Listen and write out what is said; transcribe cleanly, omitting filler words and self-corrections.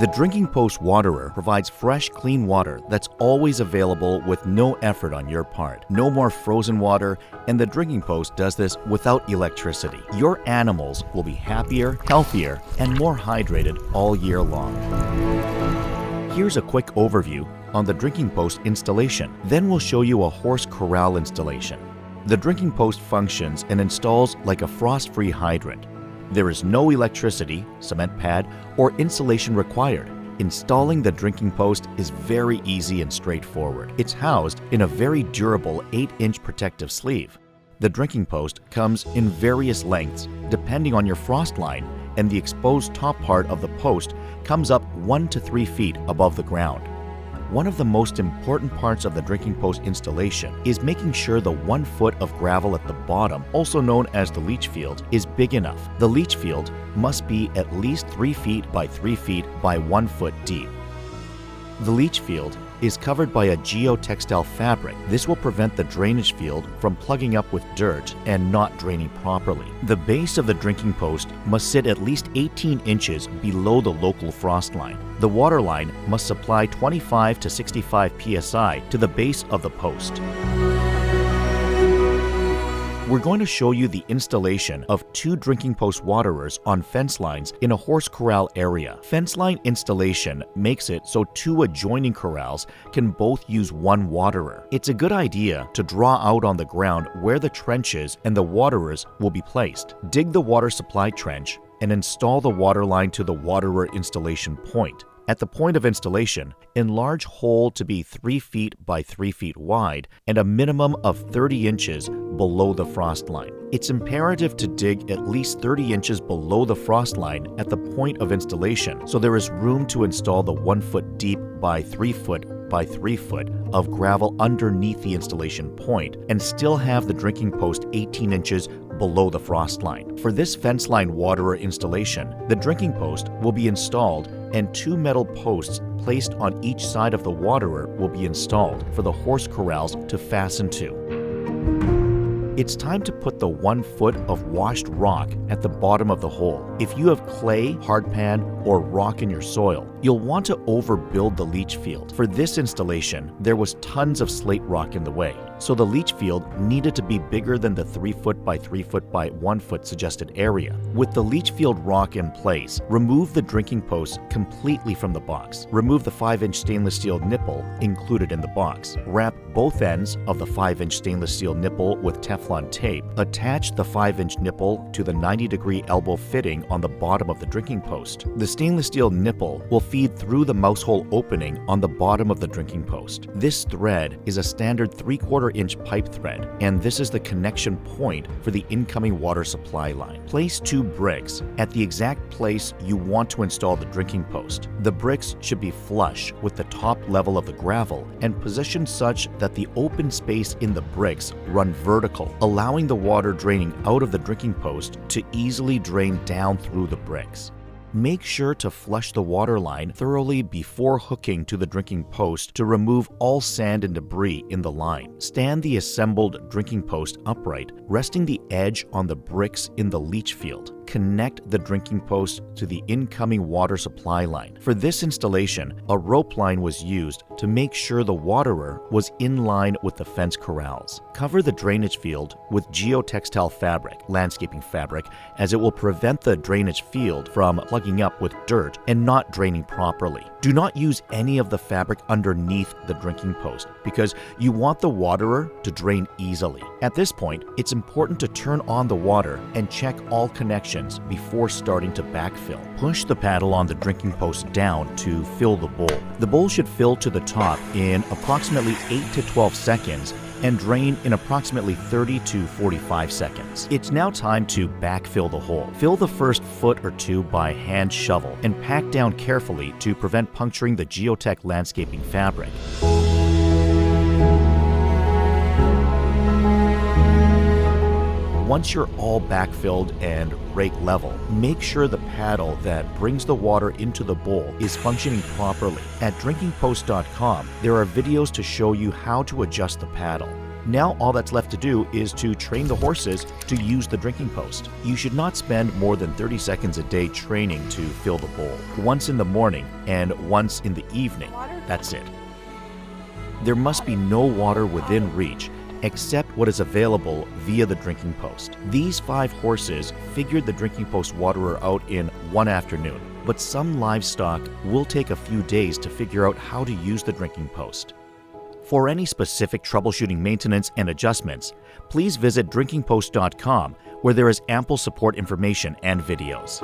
The Drinking Post Waterer provides fresh, clean water that's always available with no effort on your part. No more frozen water, and the Drinking Post does this without electricity. Your animals will be happier, healthier, and more hydrated all year long. Here's a quick overview on the Drinking Post installation. Then we'll show you a horse corral installation. The Drinking Post functions and installs like a frost-free hydrant. There is no electricity, cement pad, or insulation required. Installing the Drinking Post is very easy and straightforward. It's housed in a very durable 8-inch protective sleeve. The Drinking Post comes in various lengths depending on your frost line, and the exposed top part of the post comes up 1 to 3 feet above the ground. One of the most important parts of the Drinking Post installation is making sure the 1 foot of gravel at the bottom, also known as the leach field, is big enough. The leach field must be at least 3 feet by 3 feet by 1 foot deep. The leach field is covered by a geotextile fabric. This will prevent the drainage field from plugging up with dirt and not draining properly. The base of the Drinking Post must sit at least 18 inches below the local frost line. The water line must supply 25 to 65 psi to the base of the post. We're going to show you the installation of 2 Drinking Post waterers on fence lines in a horse corral area. Fence line installation makes it so 2 adjoining corrals can both use 1 waterer. It's a good idea to draw out on the ground where the trenches and the waterers will be placed. Dig the water supply trench and install the water line to the waterer installation point. At the point of installation, enlarge hole to be 3 feet by 3 feet wide and a minimum of 30 inches below the frost line. It's imperative to dig at least 30 inches below the frost line at the point of installation, so there is room to install the 1 foot deep by 3 foot by 3 foot of gravel underneath the installation point and still have the Drinking Post 18 inches below the frost line. For this fence line waterer installation, the Drinking Post will be installed and 2 metal posts placed on each side of the waterer will be installed for the horse corrals to fasten to. It's time to put the 1 foot of washed rock at the bottom of the hole. If you have clay, hardpan, or rock in your soil, you'll want to overbuild the leach field. For this installation, there was tons of slate rock in the way, so the leach field needed to be bigger than the 3 foot by 3 foot by 1 foot suggested area. With the leach field rock in place, remove the Drinking Post completely from the box. Remove the 5-inch stainless steel nipple included in the box. Wrap both ends of the 5-inch stainless steel nipple with Teflon tape. Attach the 5-inch nipple to the 90-degree elbow fitting on the bottom of the Drinking Post. The stainless steel nipple will feed through the mouse hole opening on the bottom of the Drinking Post. This thread is a standard 3/4 inch pipe thread, and this is the connection point for the incoming water supply line. Place 2 bricks at the exact place you want to install the Drinking Post. The bricks should be flush with the top level of the gravel and positioned such that the open space in the bricks run vertical, allowing the water draining out of the Drinking Post to easily drain down through the bricks. Make sure to flush the water line thoroughly before hooking to the Drinking Post to remove all sand and debris in the line. Stand the assembled Drinking Post upright, resting the edge on the bricks in the leach field. Connect the Drinking Post to the incoming water supply line. For this installation, a rope line was used to make sure the waterer was in line with the fence corrals. Cover the drainage field with geotextile fabric, landscaping fabric, as it will prevent the drainage field from plugging up with dirt and not draining properly. Do not use any of the fabric underneath the Drinking Post because you want the waterer to drain easily. At this point, it's important to turn on the water and check all connections before starting to backfill. Push the paddle on the Drinking Post down to fill the bowl. The bowl should fill to the top in approximately 8 to 12 seconds and drain in approximately 30 to 45 seconds. It's now time to backfill the hole. Fill the first foot or 2 by hand shovel and pack down carefully to prevent puncturing the Geotech landscaping fabric. Once you're all backfilled and rake level, make sure the paddle that brings the water into the bowl is functioning properly. At drinkingpost.com, there are videos to show you how to adjust the paddle. Now all that's left to do is to train the horses to use the drinking post. You should not spend more than 30 seconds a day training to fill the bowl. Once in the morning and once in the evening. That's it. There must be no water within reach except what is available via the drinking post. These 5 horses figured the drinking post waterer out in one afternoon, but some livestock will take a few days to figure out how to use the drinking post. For any specific troubleshooting maintenance and adjustments, please visit drinkingpost.com, where there is ample support information and videos.